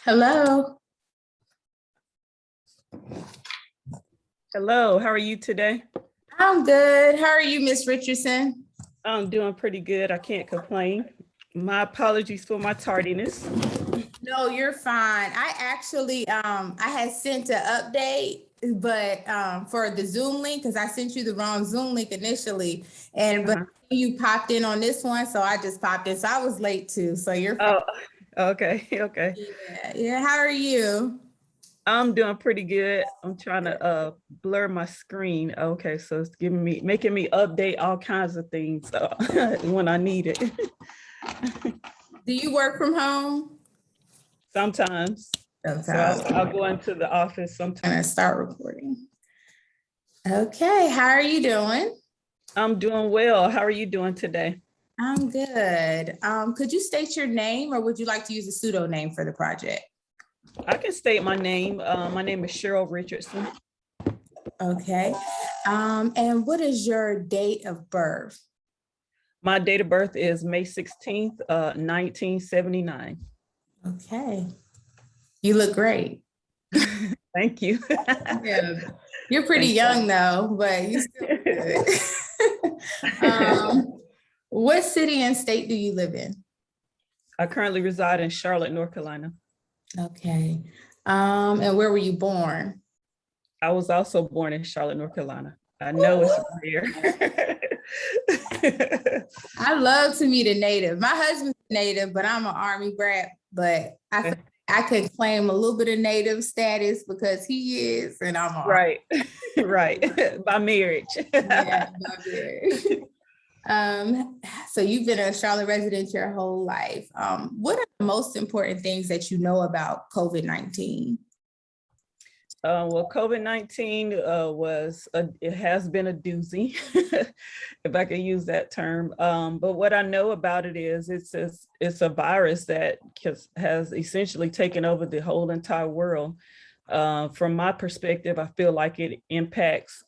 Hello. Hello, how are you today? I'm good. How are you, Miss Richardson? I'm doing pretty good. I can't complain. My apologies for my tardiness. No, you're fine. I had sent an update, but for the Zoom link, because I sent you the wrong Zoom link initially, but Uh-huh. you popped in on this one, so I just popped in. So I was late too. So you're fine. Oh, okay, okay. Yeah, yeah. How are you? I'm doing pretty good. I'm trying to blur my screen. Okay, so it's making me update all kinds of things when I need it. Do you work from home? Sometimes. So Sometimes. I'll go into the office I'm sometimes. gonna start recording. Okay, how are you doing? I'm doing well. How are you doing today? I'm good. Could you state your name or would you like to use a pseudo name for the project? I can state my name. My name is Cheryl Richardson. Okay. And what is your date of birth? My date of birth is May 16th, 1979. Okay. You look great. Thank you. Yeah. You're pretty Thank young though, but you still look good. What city and state do you live in? I currently reside in Charlotte, North Carolina. Okay. And where were you born? I was also born in Charlotte, North Carolina. I know it's rare. I love to meet a native. My husband's a native, but I'm an Army brat. But I feel like I could claim a little bit of native status because he is, and I'm an Army. Right, right. By marriage. Yeah, love it. So you've been a Charlotte resident your whole life. What are the most important things that you know about COVID-19? Well, COVID-19 it has been a doozy, if I can use that term. But what I know about it is it's a virus that has essentially taken over the whole entire world. From my perspective, I feel like it impacts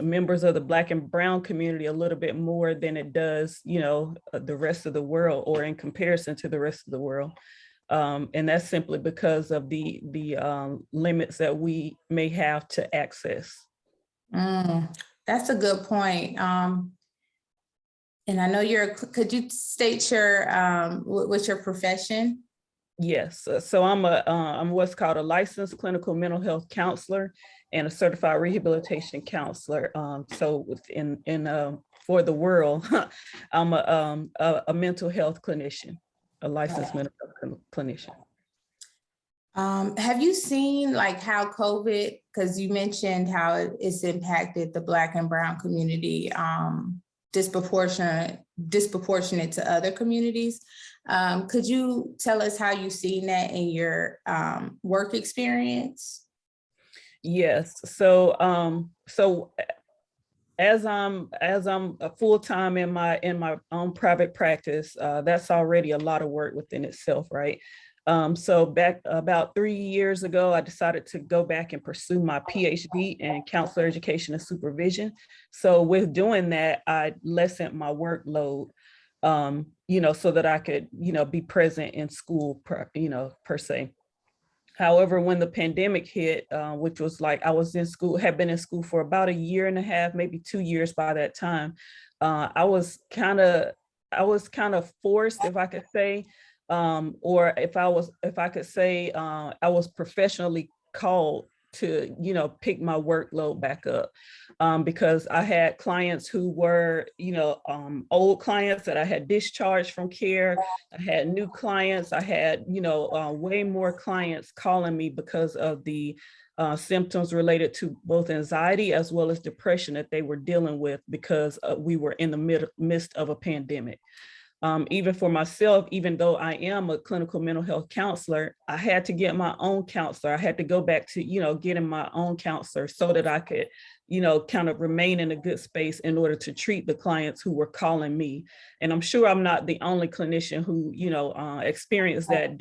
members of the Black and Brown community a little bit more than it does, the rest of the world, or in comparison to the rest of the world. And that's simply because of the limits that we may have to access. That's a good point. And I know could you state what's your profession? Yes, so I'm what's called a licensed clinical mental health counselor and a certified rehabilitation counselor. So for the world, I'm a mental health clinician, a licensed mental health clinician. Have you seen like how COVID, because you mentioned how it's impacted the Black and Brown community disproportionate to other communities? Could you tell us how you've seen that in your work experience? Yes. So as I'm a full-time in my own private practice, that's already a lot of work within itself, right? So back about 3 years ago, I decided to go back and pursue my PhD in counselor education and supervision. So with doing that, I lessened my workload, so that I could, be present in school, per se. However, when the pandemic hit, which was like I was in school, had been in school for about a year and a half, maybe 2 years by that time, I was kind of forced, if I could say, or if I could say, I was professionally called to, pick my workload back up, because I had clients who were, old clients that I had discharged from care. I had new clients. I had, way more clients calling me because of the symptoms related to both anxiety as well as depression that they were dealing with because we were in the midst of a pandemic. Even for myself, even though I am a clinical mental health counselor, I had to get my own counselor. I had to go back to, getting my own counselor so that I could, kind of remain in a good space in order to treat the clients who were calling me. And I'm sure I'm not the only clinician who, experienced that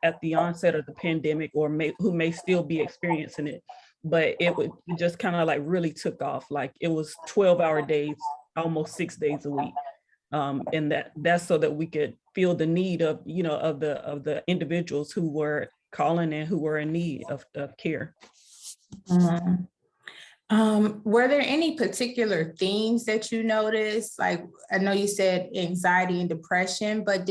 at the onset of the pandemic, or who may still be experiencing it. But it just kind of like really took off. Like it was 12-hour days, almost 6 days a week. And that's so that we could feel the need of, of the individuals who were calling and who were in need of care. Mhm. Were there any particular themes that you noticed? Like, I know you said anxiety and depression, but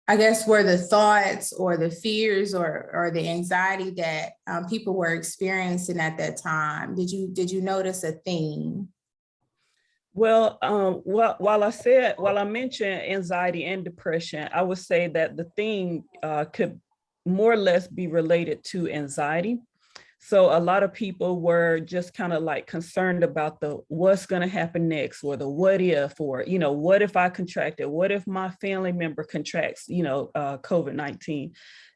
I guess were the thoughts or the fears or the anxiety that people were experiencing at that time? Did you notice a theme? Well, while I mentioned anxiety and depression, I would say that the theme could more or less be related to anxiety. So a lot of people were just kind of like concerned about the what's going to happen next, or the what if, or, what if I contract it? What if my family member contracts, COVID-19?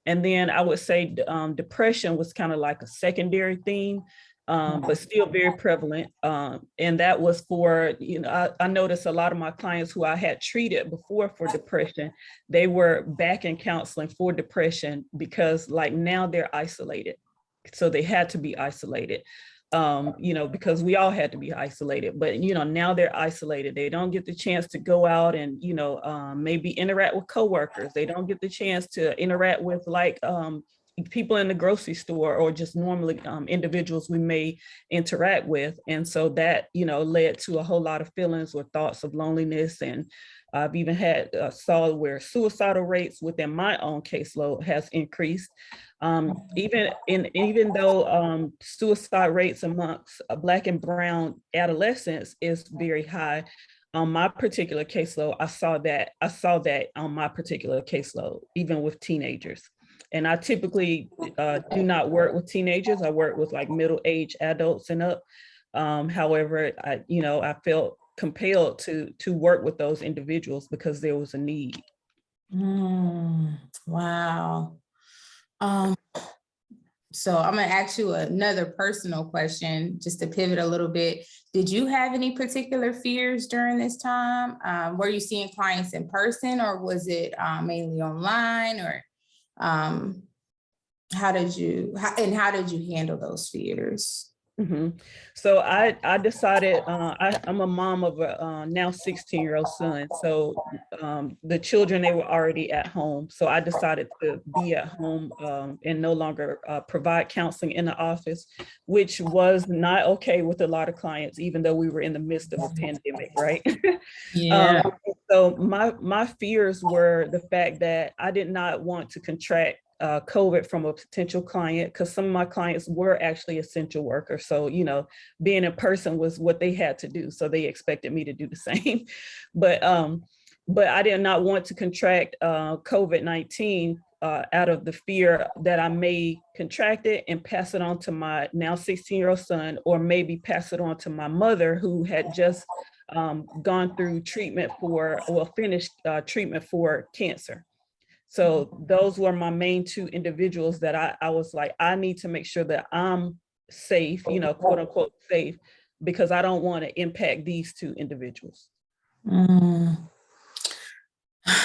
And then I would say depression was kind of like a secondary theme, but still very prevalent. And that was for, I noticed a lot of my clients who I had treated before for depression, they were back in counseling for depression because like now they're isolated. So they had to be isolated, because we all had to be isolated, but, now they're isolated. They don't get the chance to go out and, maybe interact with coworkers. They don't get the chance to interact with like people in the grocery store, or just normally individuals we may interact with. And so that, led to a whole lot of feelings or thoughts of loneliness. And I've even had saw where suicidal rates within my own caseload has increased. Even though suicide rates amongst Black and Brown adolescents is very high, on my particular caseload, I saw that on my particular caseload, even with teenagers. And I typically do not work with teenagers. I work with like middle-aged adults and up. However, I felt compelled to work with those individuals because there was a need. Wow. So I'm gonna ask you another personal question, just to pivot a little bit. Did you have any particular fears during this time? Were you seeing clients in person, or was it mainly online? Or how did you handle those fears? Mm-hmm. So I decided I'm a mom of a now 16-year-old son. So the children, they were already at home. So I decided to be at home and no longer provide counseling in the office, which was not okay with a lot of clients, even though we were in the midst of a pandemic, right? Yeah. So my fears were the fact that I did not want to contract COVID from a potential client, because some of my clients were actually essential workers. So, being in person was what they had to do. So they expected me to do the same. But I did not want to contract COVID-19 out of the fear that I may contract it and pass it on to my now 16-year-old son, or maybe pass it on to my mother, who had just gone through finished treatment for cancer. So those were my main two individuals that I was like, I need to make sure that I'm safe, quote unquote safe, because I don't want to impact these two individuals.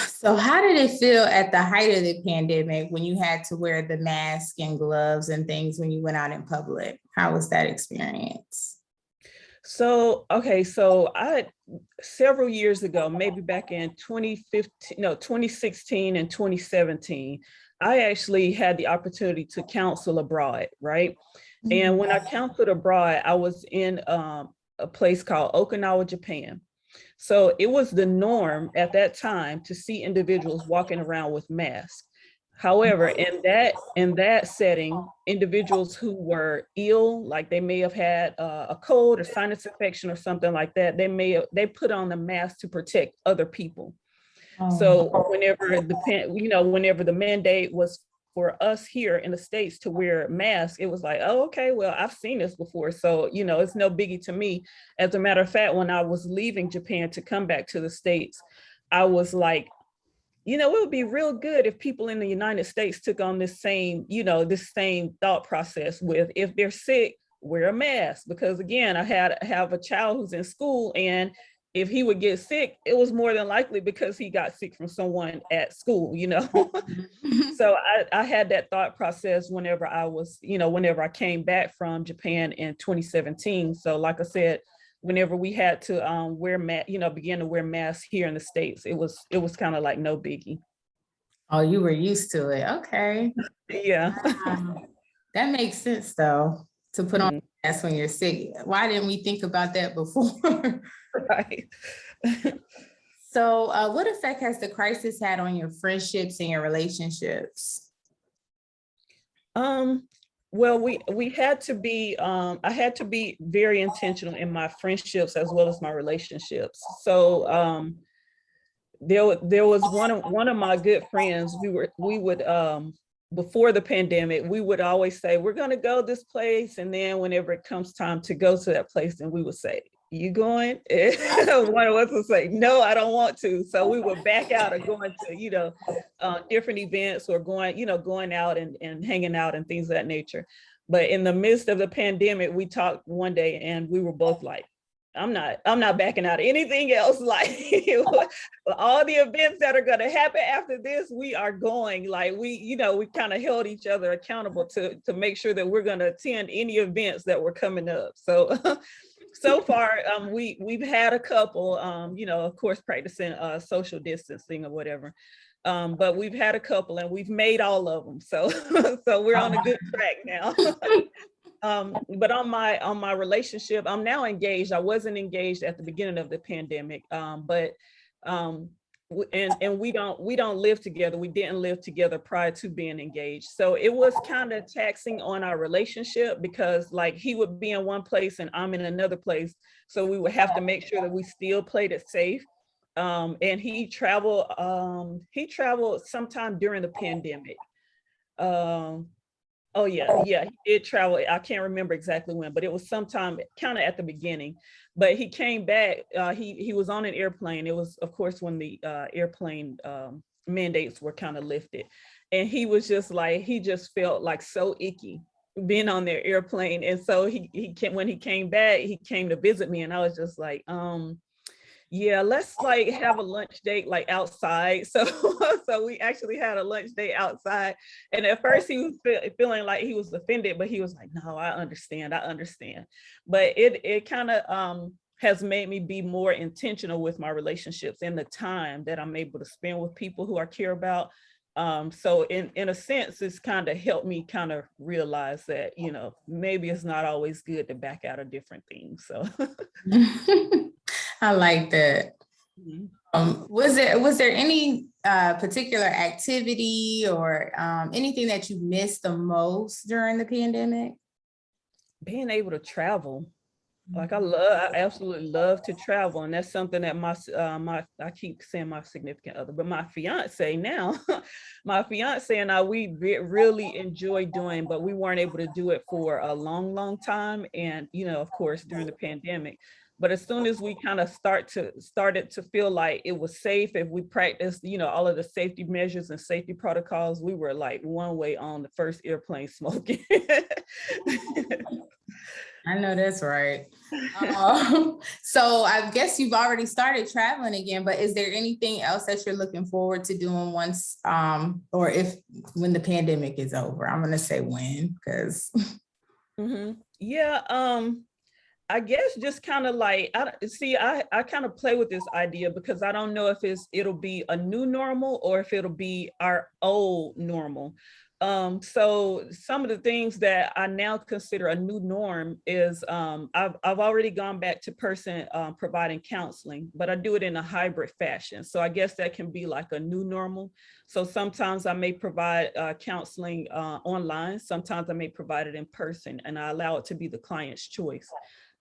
So how did it feel at the height of the pandemic when you had to wear the mask and gloves and things when you went out in public? How was that experience? So, okay, so several years ago, maybe back in 2016 and 2017, I actually had the opportunity to counsel abroad, right? And when I counseled abroad, I was in a place called Okinawa, Japan. So it was the norm at that time to see individuals walking around with masks. However, in that setting, individuals who were ill, like they may have had a cold or sinus infection or something like that, they put on the mask to protect other people. So whenever the mandate was for us here in the States to wear masks, it was like, oh, okay, well, I've seen this before. So, it's no biggie to me. As a matter of fact, when I was leaving Japan to come back to the States, I was like, it would be real good if people in the United States took on this same thought process with, if they're sick, wear a mask. Because again, I have a child who's in school, and if he would get sick, it was more than likely because he got sick from someone at school, So I had that thought process whenever I came back from Japan in 2017. So like I said, whenever we had to wear begin to wear masks here in the States, it was kind of like no biggie. Oh, you were used to it. Okay. Yeah. Wow. That makes sense though, to put on Mhm. masks when you're sick. Why didn't we think about that before? Right. So, what effect has the crisis had on your friendships and your relationships? Um, well, we had to be, I had to be very intentional in my friendships as well as my relationships. So there was one of my good friends. We would before the pandemic, we would always say, we're gonna go this place. And then whenever it comes time to go to that place, then we would say, you going? One of us would say, no, I don't want to. So we would back out of going to, different events or going out and hanging out and things of that nature. But in the midst of the pandemic, we talked one day and we were both like, I'm not backing out of anything else. Like all the events that are going to happen after this, we are going. Like we kind of held each other accountable to make sure that we're going to attend any events that were coming up. So so far, we've had a couple, of course, practicing social distancing or whatever. But we've had a couple and we've made all of them. So so we're on a good track now. But on my relationship, I'm now engaged. I wasn't engaged at the beginning of the pandemic, but and we don't live together. We didn't live together prior to being engaged. So it was kind of taxing on our relationship because like he would be in one place and I'm in another place. So we would have to make sure that we still played it safe. And he traveled sometime during the pandemic. Oh yeah, he did travel. I can't remember exactly when, but it was sometime kind of at the beginning. But he came back. He was on an airplane. It was, of course, when the airplane mandates were kind of lifted, and he was just like he just felt like so icky being on their airplane. And so when he came back, he came to visit me, and I was just like, yeah, let's like have a lunch date like outside. So so we actually had a lunch date outside. And at first he was feeling like he was offended, but he was like, no, I understand. But it kind of has made me be more intentional with my relationships and the time that I'm able to spend with people who I care about. So in a sense, it's kind of helped me kind of realize that, maybe it's not always good to back out of different things. So I like that. Mhm. Was there any particular activity or anything that you missed the most during the pandemic? Being able to travel. Like I absolutely love to travel. And that's something that I keep saying my significant other, but my fiance now, my fiance and I, we really enjoy doing, but we weren't able to do it for a long, long time. And, of course, during the pandemic. But as soon as we kind of started to feel like it was safe, if we practiced, all of the safety measures and safety protocols, we were like one way on the first airplane smoking. I know that's right. So I guess you've already started traveling again, but is there anything else that you're looking forward to doing once, or when the pandemic is over? I'm gonna say when, because. Yeah, I guess just kind of like, I kind of play with this idea because I don't know if it'll be a new normal or if it'll be our old normal. So some of the things that I now consider a new norm is I've already gone back to person providing counseling, but I do it in a hybrid fashion. So I guess that can be like a new normal. So sometimes I may provide counseling online, sometimes I may provide it in person, and I allow it to be the client's choice.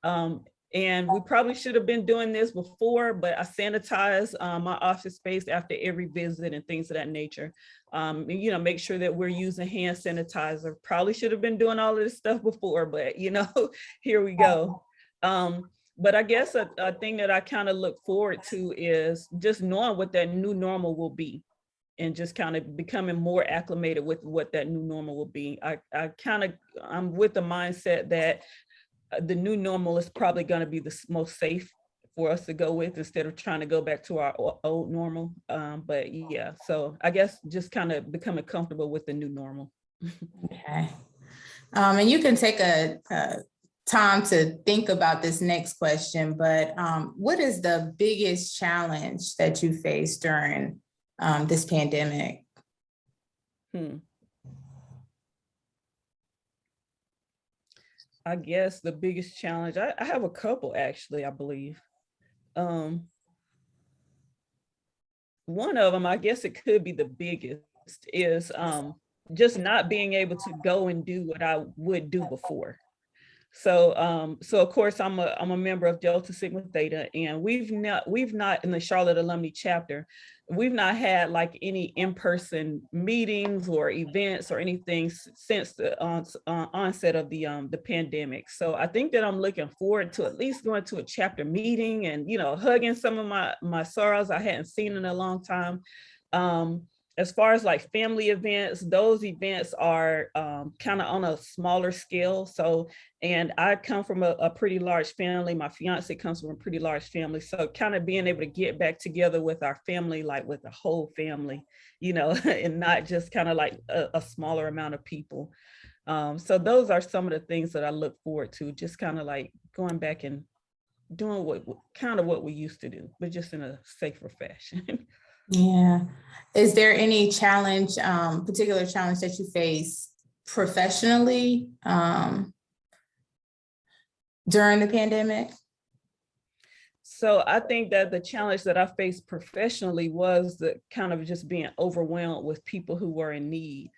And we probably should have been doing this before, but I sanitize my office space after every visit and things of that nature. Make sure that we're using hand sanitizer. Probably should have been doing all of this stuff before, but here we go. But I guess a thing that I kind of look forward to is just knowing what that new normal will be and just kind of becoming more acclimated with what that new normal will be. I'm with the mindset that the new normal is probably going to be the most safe for us to go with instead of trying to go back to our old normal. But yeah, so I guess just kind of becoming comfortable with the new normal. Okay. And you can take a time to think about this next question, but what is the biggest challenge that you faced during this pandemic? I guess the biggest challenge, I have a couple actually, I believe. One of them, I guess it could be the biggest, is just not being able to go and do what I would do before. So of course I'm a member of Delta Sigma Theta, and we've not in the Charlotte alumni chapter, we've not had like any in-person meetings or events or anything since the onset of the pandemic. So I think that I'm looking forward to at least going to a chapter meeting and, you know, hugging some of my sorors I hadn't seen in a long time. As far as like family events, those events are kind of on a smaller scale. So, and I come from a pretty large family. My fiance comes from a pretty large family. So kind of being able to get back together with our family, like with the whole family, you know, and not just kind of like a smaller amount of people. So those are some of the things that I look forward to, just kind of like going back and doing what we used to do, but just in a safer fashion. Yeah. Is there any challenge, particular challenge that you face professionally during the pandemic? So I think that the challenge that I faced professionally was the kind of just being overwhelmed with people who were in need.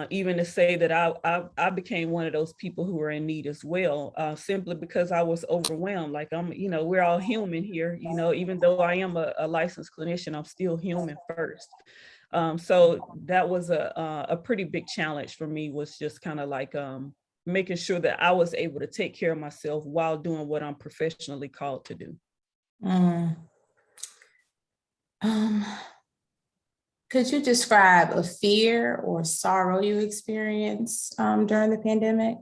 Even to say that I became one of those people who were in need as well, simply because I was overwhelmed. Like you know, we're all human here, you know, even though I am a licensed clinician, I'm still human first. So that was a pretty big challenge for me, was just kind of like making sure that I was able to take care of myself while doing what I'm professionally called to do. Could you describe a fear or sorrow you experienced during the pandemic?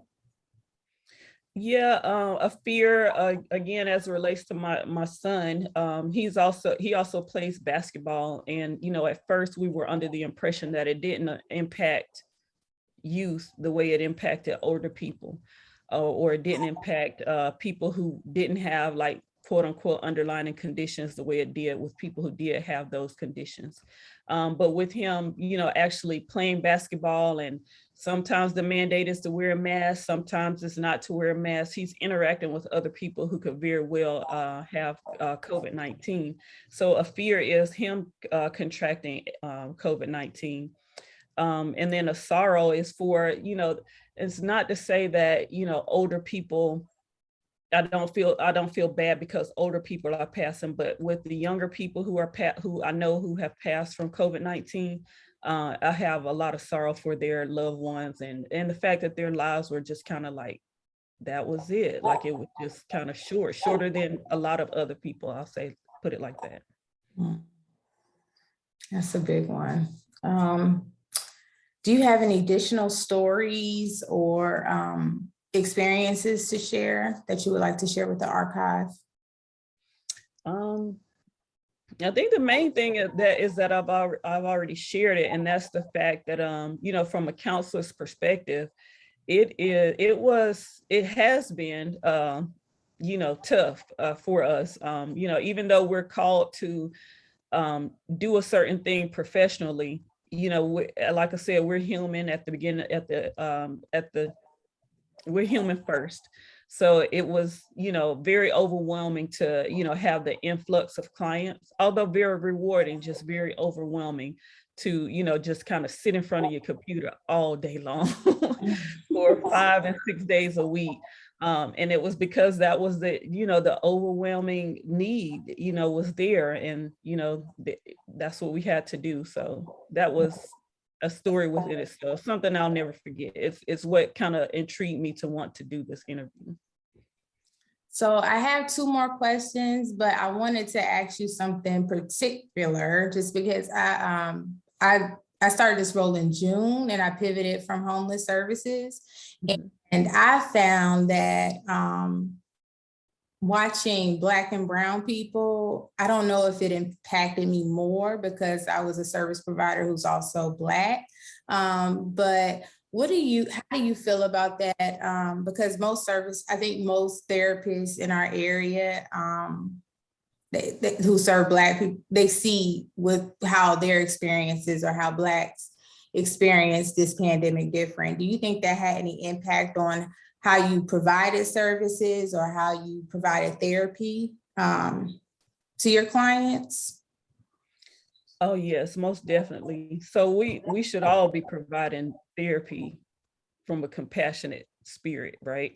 Yeah, a fear, again, as it relates to my son. He also plays basketball, and you know, at first we were under the impression that it didn't impact youth the way it impacted older people, or it didn't impact people who didn't have like quote unquote underlying conditions the way it did with people who did have those conditions. But with him, you know, actually playing basketball, and sometimes the mandate is to wear a mask, sometimes it's not to wear a mask. He's interacting with other people who could very well have COVID-19. So a fear is him contracting COVID-19. And then a sorrow is for, you know, it's not to say that, you know, older people, I don't feel bad because older people are passing, but with the younger people who I know who have passed from COVID-19, I have a lot of sorrow for their loved ones, and the fact that their lives were just kind of like, that was it. Like it was just kind of shorter than a lot of other people. I'll say, put it like that. That's a big one. Do you have any additional stories or experiences to share that you would like to share with the archive? I think the main thing is that I've already shared it, and that's the fact that you know, from a counselor's perspective, it has been you know, tough for us. You know, even though we're called to do a certain thing professionally, you know, like I said, we're human at the beginning, we're human first. So it was, you know, very overwhelming to, you know, have the influx of clients, although very rewarding, just very overwhelming to, you know, just kind of sit in front of your computer all day long for 5 and 6 days a week. And it was because that was the, you know, the overwhelming need, you know, was there, and, you know, that's what we had to do. So that was a story within itself, something I'll never forget. It's what kind of intrigued me to want to do this interview. So I have 2 more questions, but I wanted to ask you something particular, just because I started this role in June and I pivoted from homeless services. And I found that watching Black and brown people, I don't know if it impacted me more because I was a service provider who's also Black. But how do you feel about that? Because I think most therapists in our area, who serve Black people, they see with how their experiences or how Blacks experience this pandemic different. Do you think that had any impact on how you provided services or how you provided therapy to your clients? Oh, yes, most definitely. So we should all be providing therapy from a compassionate spirit, right?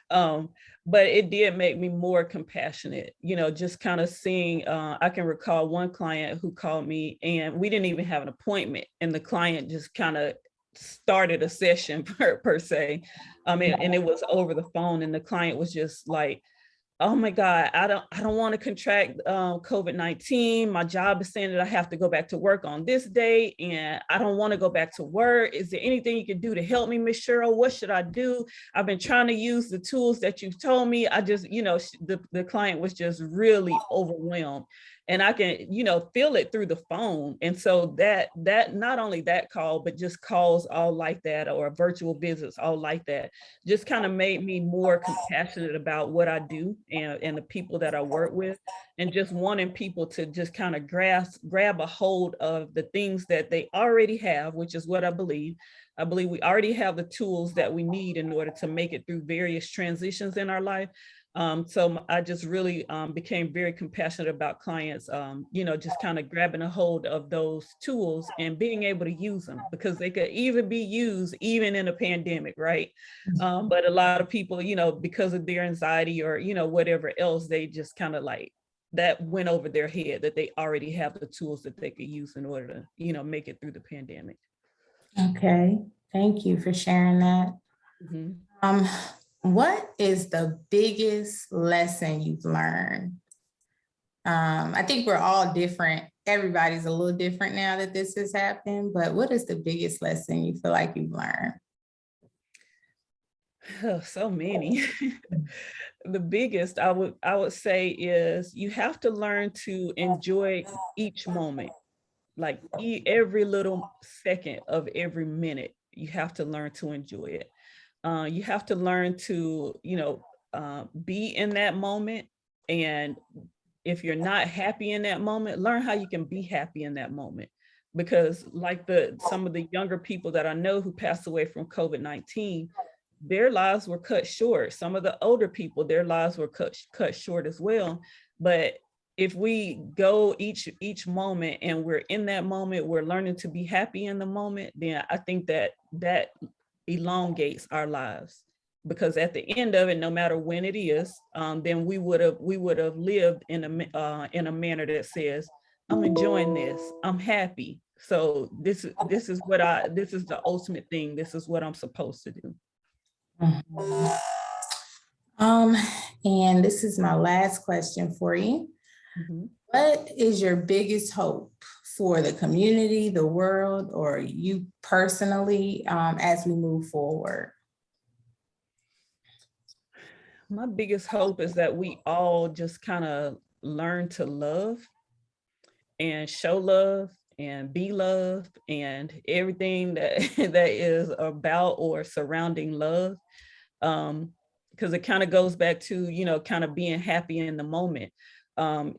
um, but it did make me more compassionate, just kind of seeing, I can recall one client who called me and we didn't even have an appointment, and the client just kind of started a session per se. And it was over the phone, and the client was just like, oh my God, I don't want to contract COVID-19. My job is saying that I have to go back to work on this day, and I don't want to go back to work. Is there anything you can do to help me, Miss Cheryl? What should I do? I've been trying to use the tools that you've told me. I just, the client was just really overwhelmed. And I can, feel it through the phone. And so that not only that call, but just calls all like that, or virtual visits all like that, just kind of made me more compassionate about what I do and the people that I work with, and just wanting people to just kind of grab a hold of the things that they already have, which is what I believe. I believe we already have the tools that we need in order to make it through various transitions in our life. So I just really became very compassionate about clients, just kind of grabbing a hold of those tools and being able to use them, because they could even be used even in a pandemic, right? But a lot of people, because of their anxiety or, whatever else, they just kind of like, that went over their head, that they already have the tools that they could use in order to, make it through the pandemic. Okay, thank you for sharing that. Mm-hmm. What is the biggest lesson you've learned? I think we're all different. Everybody's a little different now that this has happened, but what is the biggest lesson you feel like you've learned? Oh, so many. The biggest I would say is you have to learn to enjoy each moment, like every little second of every minute. You have to learn to enjoy it. You have to learn to, be in that moment. And if you're not happy in that moment, learn how you can be happy in that moment. Because like some of the younger people that I know who passed away from COVID-19, their lives were cut short. Some of the older people, their lives were cut short as well. But if we go each moment and we're in that moment, we're learning to be happy in the moment, then I think that elongates our lives. Because at the end of it, no matter when it is, then we would have lived in a manner that says, I'm enjoying this, I'm happy. So this is the ultimate thing. This is what I'm supposed to do. And this is my last question for you. Mm-hmm. What is your biggest hope for the community, the world, or you personally as we move forward? My biggest hope is that we all just kind of learn to love and show love and be loved, and everything that that is about or surrounding love. Because it kind of goes back to, kind of being happy in the moment.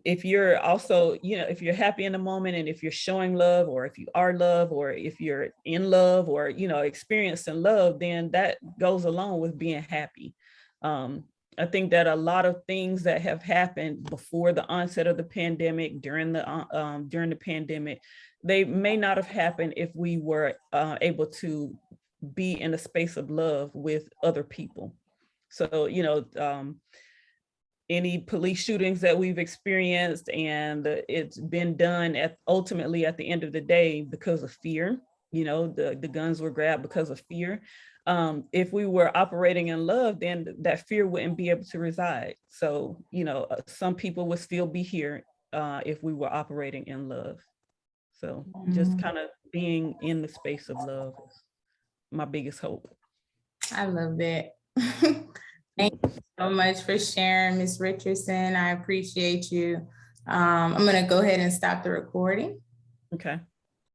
If you're also, if you're happy in the moment, and if you're showing love, or if you are love, or if you're in love, or, experiencing love, then that goes along with being happy. I think that a lot of things that have happened before the onset of the pandemic, during the pandemic, they may not have happened if we were able to be in a space of love with other people. So, any police shootings that we've experienced, and it's been done ultimately at the end of the day because of fear. The guns were grabbed because of fear. If we were operating in love, then that fear wouldn't be able to reside. So, some people would still be here if we were operating in love. So just kind of being in the space of love is my biggest hope. I love it. Thank you so much for sharing, Ms. Richardson. I appreciate you. I'm going to go ahead and stop the recording. Okay.